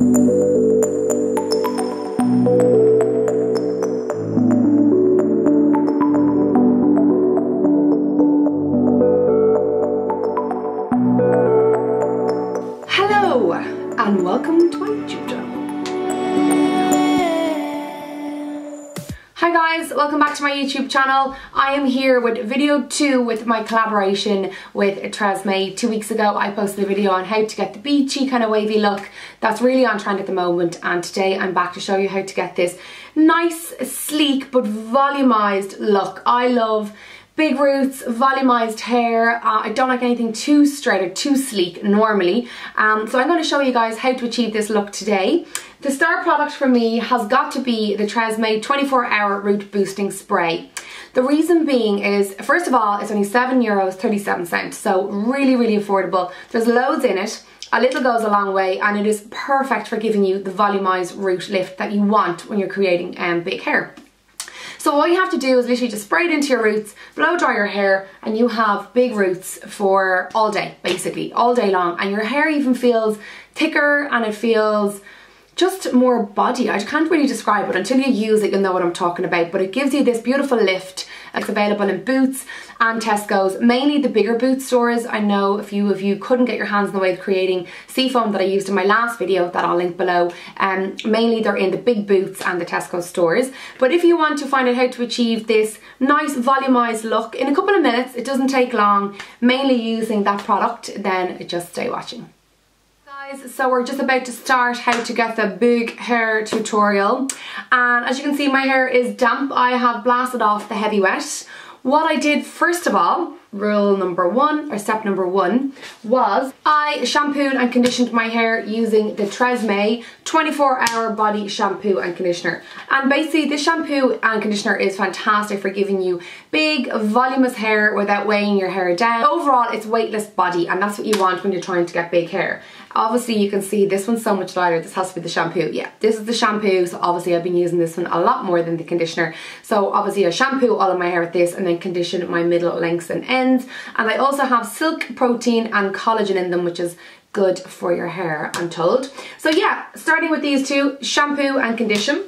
Hello and welcome to my YouTube channel. Hi guys, welcome back to my YouTube channel. I am here with video 2 with my collaboration with Tresemme. 2 weeks ago I posted a video on how to get the beachy kind of wavy look that's really on trend at the moment, and today I'm back to show you how to get this nice, sleek but volumized look. I love big roots, volumized hair. I don't like anything too straight or too sleek normally. So I'm going to show you guys how to achieve this look today. The star product for me has got to be the Tresemme 24-hour root boosting spray. The reason being is, first of all, it's only €7.37, so really, really affordable. There's loads in it. A little goes a long way, and it is perfect for giving you the volumized root lift that you want when you're creating big hair. So all you have to do is literally just spray it into your roots, blow dry your hair, and you have big roots for all day, basically, all day long. And your hair even feels thicker and it feels just more body. I can't really describe it. Until you use it, you'll know what I'm talking about. But it gives you this beautiful lift. It's available in Boots and Tesco's, mainly the bigger Boots stores. I know a few of you couldn't get your hands in the way of creating seafoam that I used in my last video that I'll link below. Mainly they're in the big Boots and the Tesco stores. But if you want to find out how to achieve this nice volumized look in a couple of minutes, it doesn't take long, mainly using that product, then just stay watching. So we're just about to start how to get the big hair tutorial, and as you can see my hair is damp. I have blasted off the heavy wet. What I did first of all, rule number 1 or step number 1, was I shampooed and conditioned my hair using the Tresemme 24-hour body shampoo and conditioner. And basically this shampoo and conditioner is fantastic for giving you big voluminous hair without weighing your hair down. Overall it's weightless body, and that's what you want when you're trying to get big hair. Obviously you can see this one's so much lighter. This has to be the shampoo. Yeah, this is the shampoo, so obviously I've been using this one a lot more than the conditioner. So obviously I shampoo all of my hair with this and then condition my middle lengths and ends. And I also have silk protein and collagen in them, which is good for your hair, I'm told. So yeah, starting with these two, shampoo and condition.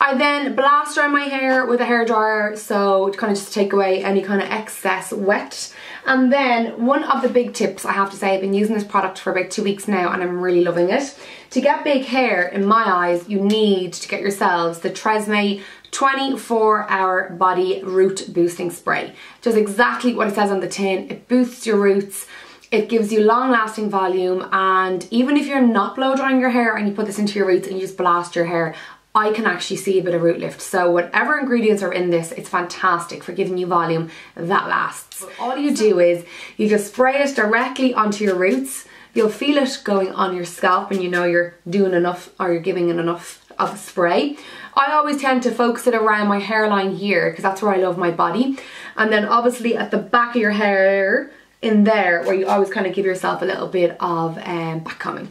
I then blast dry my hair with a hairdryer, so to kind of just take away any kind of excess wet. And then one of the big tips, I have to say, I've been using this product for about 2 weeks now and I'm really loving it. To get big hair, in my eyes, you need to get yourselves the Tresemme 24-hour body root boosting spray. It does exactly what it says on the tin. It boosts your roots. It gives you long-lasting volume, and even if you're not blow drying your hair and you put this into your roots and you just blast your hair, I can actually see a bit of root lift. So whatever ingredients are in this, it's fantastic for giving you volume that lasts. All you do is you just spray it directly onto your roots. You'll feel it going on your scalp and you know you're doing enough, or you're giving it enough of a spray. I always tend to focus it around my hairline here because that's where I love my body. And then obviously at the back of your hair, in there, where you always kind of give yourself a little bit of back combing.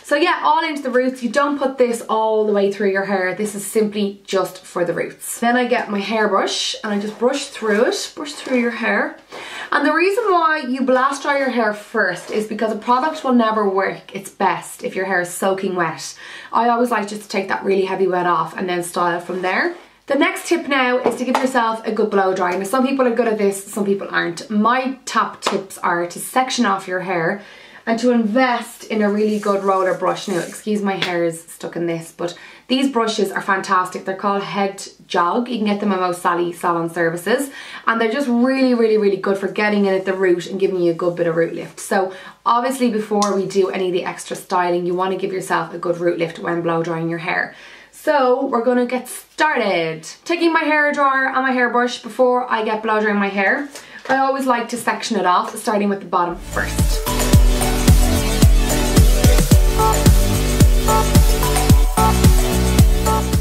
So yeah, all into the roots. You don't put this all the way through your hair. This is simply just for the roots. Then I get my hairbrush and I just brush through it, brush through your hair. And the reason why you blast dry your hair first is because a product will never work its best if your hair is soaking wet. I always like just to take that really heavy wet off and then style from there. The next tip now is to give yourself a good blow dry. Now some people are good at this, some people aren't. My top tips are to section off your hair and to invest in a really good roller brush. Now, excuse my hair is stuck in this, but these brushes are fantastic. They're called Head Jog. You can get them at most salon services, and they're just really, really, really good for getting in at the root and giving you a good bit of root lift. So obviously before we do any of the extra styling, you want to give yourself a good root lift when blow drying your hair. So we're gonna get started. Taking my hair dryer and my hairbrush before I get blow drying my hair, I always like to section it off, starting with the bottom first.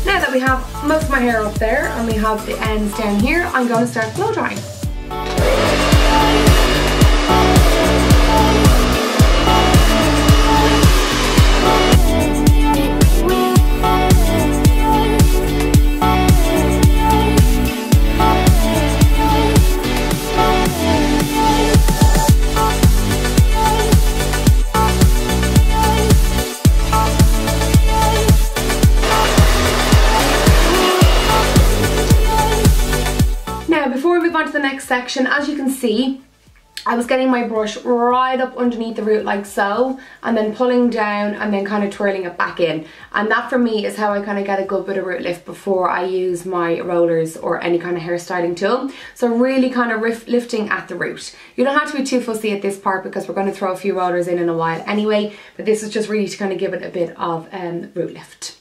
Now that we have most of my hair up there and we have the ends down here, I'm going to start blow drying. section, as you can see, I was getting my brush right up underneath the root like so, and then pulling down and then kind of twirling it back in. And that for me is how I kind of get a good bit of root lift before I use my rollers or any kind of hairstyling tool. So really kind of lifting at the root. You don't have to be too fussy at this part because we're going to throw a few rollers in a while anyway, but this is just really to kind of give it a bit of root lift.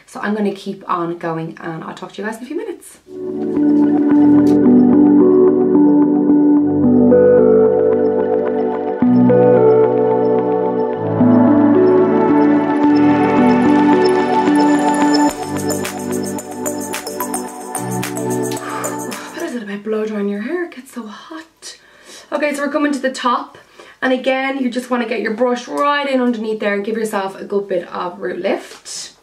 So I'm going to keep on going and I'll talk to you guys in a few minutes. Blow drying your hair, it gets so hot. Okay, so we're coming to the top, and again you just want to get your brush right in underneath there and give yourself a good bit of root lift.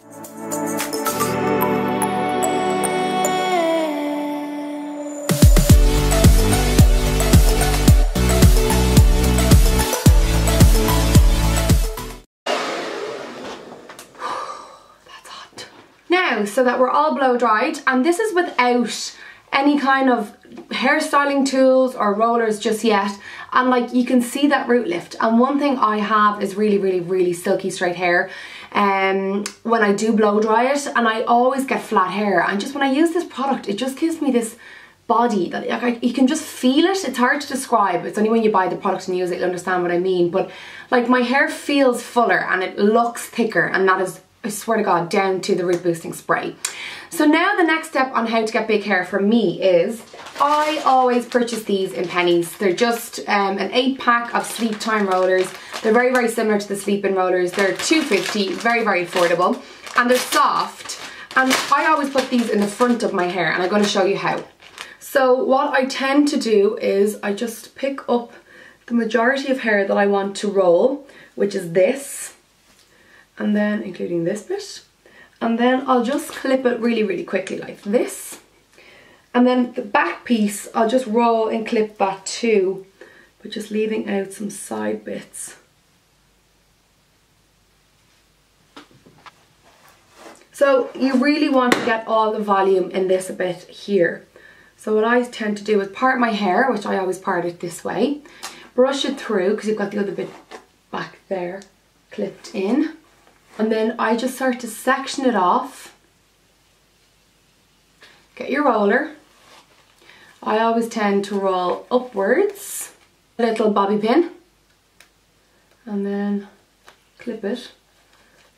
That's hot. Now, so that we're all blow dried, and this is without any kind of hairstyling tools or rollers just yet, and like you can see that root lift. And one thing I have is really silky straight hair when I do blow dry it, and I always get flat hair, and just when I use this product it just gives me this body that like, you can just feel it. It's hard to describe, it's only when you buy the product and use it you'll understand what I mean, but like my hair feels fuller and it looks thicker, and that is, I swear to God, down to the root boosting spray. So now the next step on how to get big hair for me is, I always purchase these in pennies. They're just an 8-pack of sleep time rollers. They're very similar to the sleep-in rollers. They're $2.50, very affordable, and they're soft. And I always put these in the front of my hair, and I'm going to show you how. So what I tend to do is I just pick up the majority of hair that I want to roll, which is this, and then including this bit, and then I'll just clip it really quickly like this, and then the back piece I'll just roll and clip that too, but just leaving out some side bits. So you really want to get all the volume in this a bit here. So what I tend to do is part my hair, which I always part it this way, brush it through because you've got the other bit back there clipped in, and then I just start to section it off. Get your roller. I always tend to roll upwards, a little bobby pin, and then clip it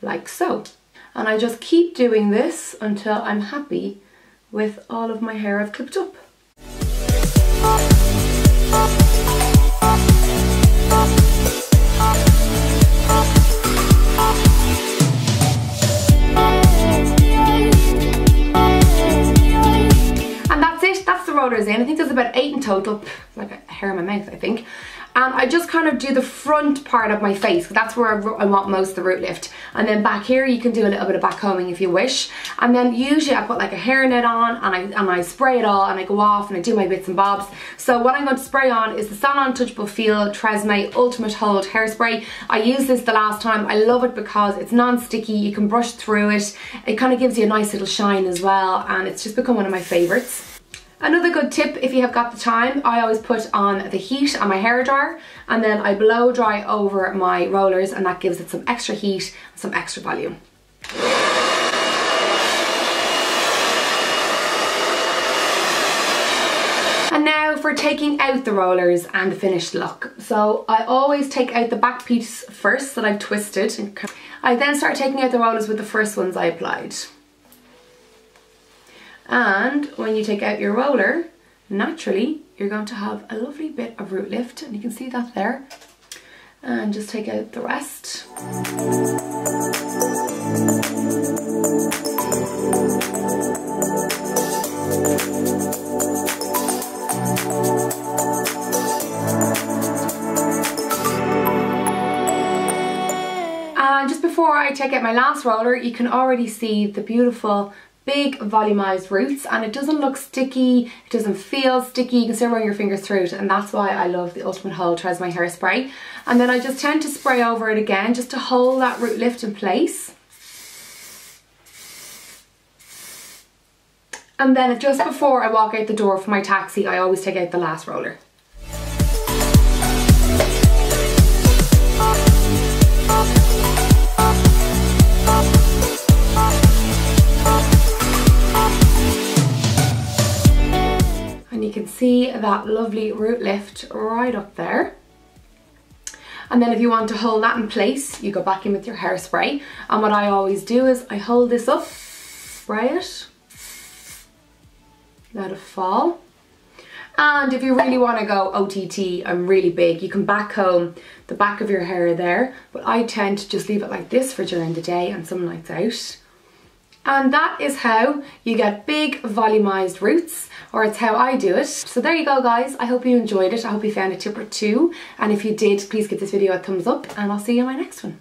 like so. And I just keep doing this until I'm happy with all of my hair I've clipped up. And that's it, that's the rollers in. I think there's about 8 in total, like a hair in my mouth I think. And I just kind of do the front part of my face, because that's where I want most of the root lift. And then back here you can do a little bit of back combing if you wish. And then usually I put like a hairnet on and I spray it all and I go off and I do my bits and bobs. So what I'm going to spray on is the Salon Touchable Feel Tresemme Ultimate Hold Hairspray. I used this the last time. I love it because it's non-sticky, you can brush through it. It kind of gives you a nice little shine as well, and it's just become one of my favourites. Another good tip, if you have got the time, I always put on the heat on my hair dryer and then I blow dry over my rollers, and that gives it some extra heat and some extra volume. And now for taking out the rollers and the finished look. So I always take out the back piece first that I've twisted. I then start taking out the rollers with the first ones I applied. And when you take out your roller, naturally you're going to have a lovely bit of root lift, and you can see that there. And just take out the rest. And just before I take out my last roller, you can already see the beautiful big volumized roots, and it doesn't look sticky, it doesn't feel sticky, you can still run your fingers through it, and that's why I love the Ultimate Hold Tresemme Hairspray. And then I just tend to spray over it again just to hold that root lift in place. And then just before I walk out the door for my taxi, I always take out the last roller. And you can see that lovely root lift right up there. And then if you want to hold that in place, you go back in with your hairspray. And what I always do is I hold this up, spray it, let it fall. And if you really want to go OTT and really big, you can back comb the back of your hair there. But I tend to just leave it like this for during the day and some nights out. And that is how you get big volumized roots, or it's how I do it. So there you go guys, I hope you enjoyed it. I hope you found a tip or two. And if you did, please give this video a thumbs up and I'll see you in my next one.